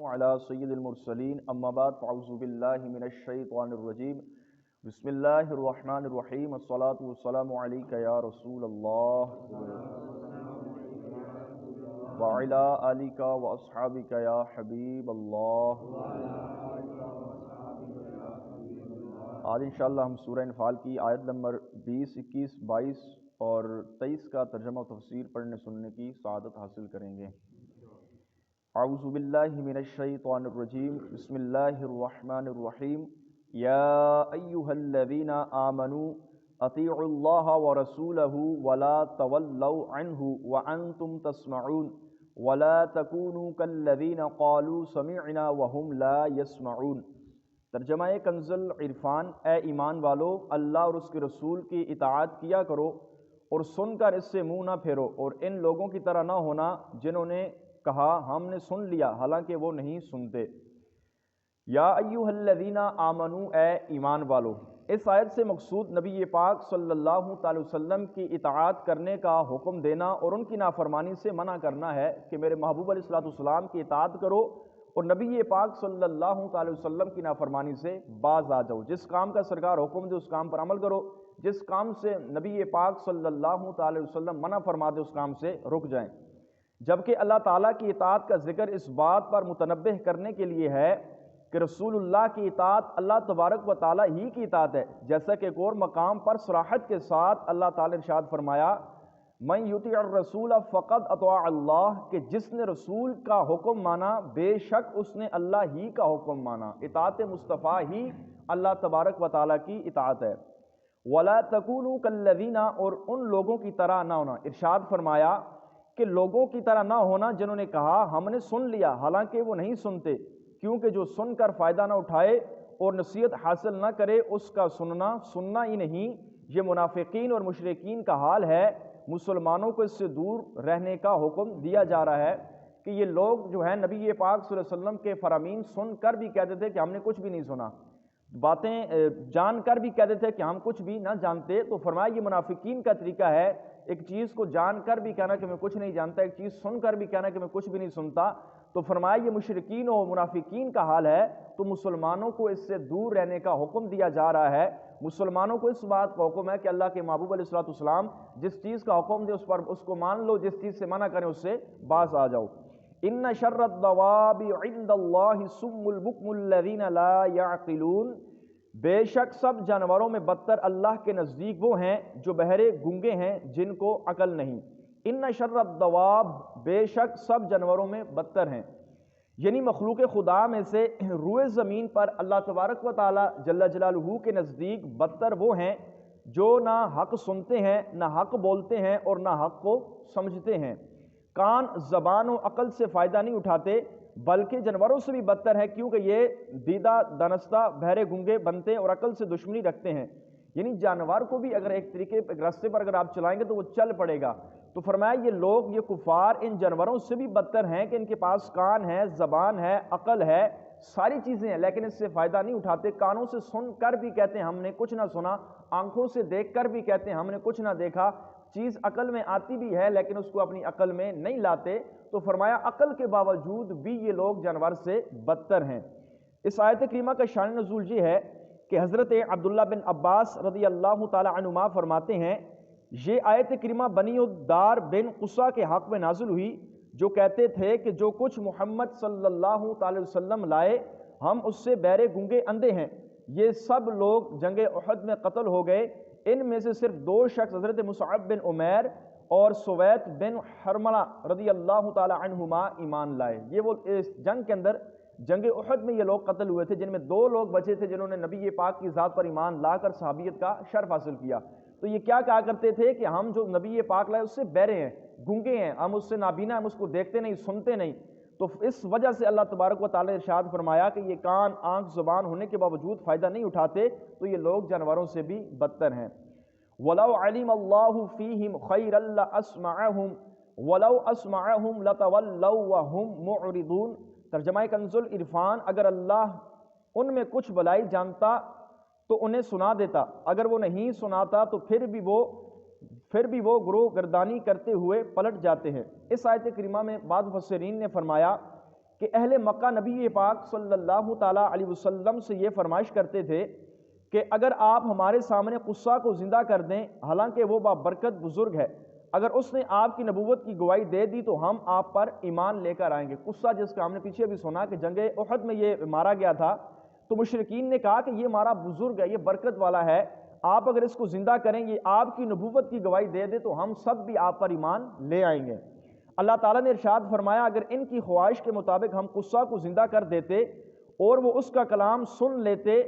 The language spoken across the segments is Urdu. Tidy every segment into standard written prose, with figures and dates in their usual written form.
علی سید المرسلین اما بعد فاعوذ باللہ من الشیطان الرجیم بسم اللہ الرحمن الرحیم الصلاۃ والسلام علیک یا رسول اللہ وعلی آلک واصحابک یا حبیب اللہ۔ آج انشاءاللہ ہم سورہ انفال کی آیت نمبر 20، 21، 22 اور 23 کا ترجمہ و تفسیر پڑھنے سننے کی سعادت حاصل کریں گے۔ اعوذ باللہ من الشیطان الرجیم بسم اللہ الرحمن الرحیم یا ایہا الذین آمنوا اطیعوا اللہ ورسولہ ولا تولوا عنہ وانتم تسمعون ولا تکونوا کالذین قالوا سمعنا وهم لا يسمعون۔ ترجمہ کنز العرفان، اے ایمان والو، اللہ اور اس کے رسول کی اطاعت کیا کرو اور سن کر اس سے منہ نہ پھیرو، اور ان لوگوں کی طرح نہ ہونا جنہوں نے کہا ہم نے سن لیا حالانکہ وہ نہیں سنتے۔ یا ایھا الذین آمنو، اے ایمان والو۔ اس آیت سے مقصود نبی پاک صلی اللہ تعالی وسلم کی اطاعت کرنے کا حکم دینا اور ان کی نافرمانی سے منع کرنا ہے کہ میرے محبوب علیہ الصلوۃ والسلام کی اطاعت کرو اور نبی پاک صلی اللہ تعالی وسلم کی نافرمانی سے باز آ جاؤ۔ جس کام کا سرکار حکم دے اس کام پر عمل کرو، جس کام سے نبی پاک صلی اللہ تعالی وسلم منع فرما دے اس کام سے رک جائیں۔ جبکہ اللہ تعالیٰ کی اطاعت کا ذکر اس بات پر متنبہ کرنے کے لیے ہے کہ رسول اللہ کی اطاعت اللہ تبارک و تعالیٰ ہی کی اطاعت ہے، جیسا کہ ایک اور مقام پر صراحت کے ساتھ اللہ تعالیٰ نے ارشاد فرمایا من یطیع الرسول فقد اطاع اللہ، کہ جس نے رسول کا حکم مانا بے شک اس نے اللہ ہی کا حکم مانا۔ اطاعت مصطفیٰ ہی اللہ تبارک و تعالیٰ کی اطاعت ہے۔ ولا تکونوا کالذین، اور ان لوگوں کی طرح نہ ہونا۔ ارشاد فرمایا کہ لوگوں کی طرح نہ ہونا جنہوں نے کہا ہم نے سن لیا حالانکہ وہ نہیں سنتے، کیونکہ جو سن کر فائدہ نہ اٹھائے اور نصیحت حاصل نہ کرے اس کا سننا ہی نہیں۔ یہ منافقین اور مشرکین کا حال ہے۔ مسلمانوں کو اس سے دور رہنے کا حکم دیا جا رہا ہے کہ یہ لوگ جو ہیں نبی پاک صلی اللہ علیہ وسلم کے فرامین سن کر بھی کہتے تھے کہ ہم نے کچھ بھی نہیں سنا، باتیں جان کر بھی کہتے تھے کہ ہم کچھ بھی نہ جانتے۔ تو فرمایا یہ منافقین کا طریقہ ہے، ایک چیز کو جان کر بھی کہنا کہ میں کچھ نہیں جانتا، ایک چیز سن کر بھی کہنا کہ میں کچھ بھی نہیں سنتا۔ تو فرمایا یہ مشرکین و منافقین کا حال ہے۔ تو مسلمانوں کو اس سے دور رہنے کا حکم دیا جا رہا ہے۔ مسلمانوں کو اس بات کا حکم ہے کہ اللہ کے محبوب علیہ الصلوۃ والسلام جس چیز کا حکم دے اس کو مان لو، جس چیز سے منع کریں اس سے باز آ جاؤ۔ ان شر الدواب عند اللہ الصم البکم الذین لا یعقلون، بے شک سب جانوروں میں بدتر اللہ کے نزدیک وہ ہیں جو بہرے گونگے ہیں جن کو عقل نہیں۔ ان شر الدواب، بے شک سب جانوروں میں بدتر ہیں، یعنی مخلوق خدا میں سے روئے زمین پر اللہ تبارک و تعالی جل جلالہ کے نزدیک بدتر وہ ہیں جو نہ حق سنتے ہیں، نہ حق بولتے ہیں اور نہ حق کو سمجھتے ہیں۔ کان، زبان و عقل سے فائدہ نہیں اٹھاتے، بلکہ جانوروں سے بھی بدتر ہے، کیونکہ یہ دیدہ دانستہ بہرے گونگے بنتے اور عقل سے دشمنی رکھتے ہیں۔ یعنی جانور کو بھی اگر ایک راستے پر اگر آپ چلائیں گے تو وہ چل پڑے گا۔ تو فرمایا یہ لوگ، یہ کفار ان جانوروں سے بھی بدتر ہیں کہ ان کے پاس کان ہے، زبان ہے، عقل ہے، ساری چیزیں ہیں، لیکن اس سے فائدہ نہیں اٹھاتے۔ کانوں سے سن کر بھی کہتے ہیں ہم نے کچھ نہ سنا، آنکھوں سے دیکھ کر بھی کہتے ہیں ہم نے کچھ نہ دیکھا، چیز عقل میں آتی بھی ہے لیکن اس کو اپنی عقل میں نہیں لاتے۔ تو فرمایا عقل کے باوجود بھی یہ لوگ جانور سے بدتر ہیں۔ اس آیت کریمہ کا شان نزول یہ ہے کہ حضرت عبداللہ بن عباس رضی اللہ تعالی عنہما فرماتے ہیں یہ آیت کریمہ بنی الدار بن قصہ کے حق میں نازل ہوئی، جو کہتے تھے کہ جو کچھ محمد صلی اللہ تعالی وسلم لائے ہم اس سے بہرے گونگے اندھے ہیں۔ یہ سب لوگ جنگ احد میں قتل ہو گئے، ان میں سے صرف 2 شخص حضرت مصعب بن عمیر اور سویت بن حرملہ رضی اللہ تعالی عنہما ایمان لائے۔ یہ وہ اس جنگ کے اندر، جنگ احد میں یہ لوگ قتل ہوئے تھے، جن میں 2 لوگ بچے تھے جنہوں نے نبی پاک کی ذات پر ایمان لا کر صحابیت کا شرف حاصل کیا۔ تو یہ کیا کہا کرتے تھے کہ ہم جو نبی پاک لائے اس سے بہرے ہیں، گونگے ہیں، ہم اس سے نابینا، ہم اس کو دیکھتے نہیں، سنتے نہیں۔ تو اس وجہ سے اللہ تبارک و تعالی نے ارشاد فرمایا کہ یہ کان، آنکھ، زبان ہونے کے باوجود فائدہ نہیں اٹھاتے، تو یہ لوگ جانوروں سے بھی بدتر ہیں۔ وَلَوْ عَلِمَ اللَّهُ فِيهِمْ خَيْرًا لَأَسْمَعَهُمْ وَلَوْ أَسْمَعَهُمْ لَتَوَلَّوْا وَهُمْ مُعْرِضُونَ۔ ترجمہ کنز العرفان، اگر اللہ ان میں کچھ بلائی جانتا تو انہیں سنا دیتا، اگر وہ نہیں سناتا تو پھر بھی وہ گروہ گردانی کرتے ہوئے پلٹ جاتے ہیں۔ اس آیت کریمہ میں بعض مفسرین نے فرمایا کہ اہل مکہ نبی پاک صلی اللہ تعالیٰ علیہ وسلم سے یہ فرمائش کرتے تھے کہ اگر آپ ہمارے سامنے قصہ کو زندہ کر دیں، حالانکہ وہ بابرکت بزرگ ہے، اگر اس نے آپ کی نبوت کی گواہی دے دی تو ہم آپ پر ایمان لے کر آئیں گے۔ قصہ جس کا ہم نے پیچھے بھی سنا کہ جنگ احد میں یہ مارا گیا تھا، تو مشرکین نے کہا کہ یہ ہمارا بزرگ ہے، یہ برکت والا ہے، آپ اگر اس کو زندہ کریں گے، آپ کی نبوت کی گواہی دے دے تو ہم سب بھی آپ پر ایمان لے آئیں گے۔ اللہ تعالیٰ نے ارشاد فرمایا اگر ان کی خواہش کے مطابق ہم قصہ کو زندہ کر دیتے اور وہ اس کا کلام سن لیتے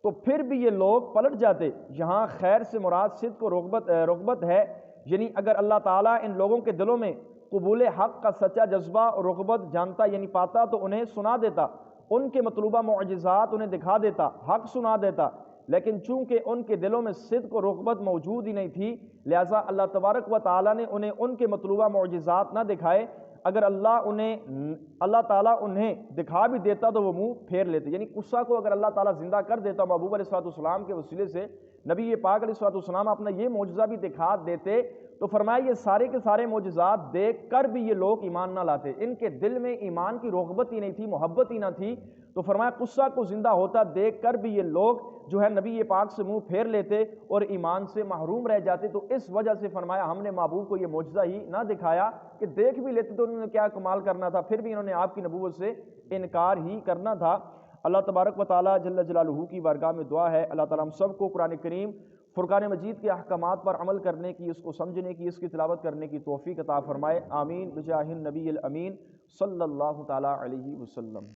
تو پھر بھی یہ لوگ پلٹ جاتے۔ یہاں خیر سے مراد صدق و رغبت ہے، یعنی اگر اللہ تعالیٰ ان لوگوں کے دلوں میں قبول حق کا سچا جذبہ اور رغبت جانتا یعنی پاتا تو انہیں سنا دیتا، ان کے مطلوبہ معجزات انہیں دکھا دیتا، حق سنا دیتا، لیکن چونکہ ان کے دلوں میں صدق و رغبت موجود ہی نہیں تھی، لہٰذا اللہ تبارک و تعالیٰ نے انہیں ان کے مطلوبہ معجزات نہ دکھائے۔ اگر اللہ تعالیٰ انہیں دکھا بھی دیتا تو وہ منہ پھیر لیتے، یعنی قصہ کو اگر اللہ تعالیٰ زندہ کر دیتا محبوب علیہ السلام کے وسیلے سے، نبی پاک علیہ السلام اپنا یہ معجزہ بھی دکھا دیتے تو فرمایا یہ سارے کے سارے معجزات دیکھ کر بھی یہ لوگ ایمان نہ لاتے، ان کے دل میں ایمان کی رغبت ہی نہیں تھی، محبت ہی نہ تھی، تو فرمایا قصہ کو زندہ ہوتا دیکھ کر بھی یہ لوگ جو ہے نبی پاک سے منہ پھیر لیتے اور ایمان سے محروم رہ جاتے۔ تو اس وجہ سے فرمایا ہم نے محبوب کو یہ معجزہ ہی نہ دکھایا کہ دیکھ بھی لیتے تو انہوں نے کیا کمال کرنا تھا، پھر بھی انہوں نے آپ کی نبوت سے انکار ہی کرنا تھا۔ اللہ تبارک و تعالیٰ جل جلالہ کی بارگاہ میں دعا ہے اللہ تعالیٰ ہم سب کو قرآن کریم فرقان مجید کے احکامات پر عمل کرنے کی، اس کو سمجھنے کی، اس کی تلاوت کرنے کی توفیق عطا فرمائے، آمین بجاہ النبی الامین صلی اللہ تعالیٰ علیہ وسلم۔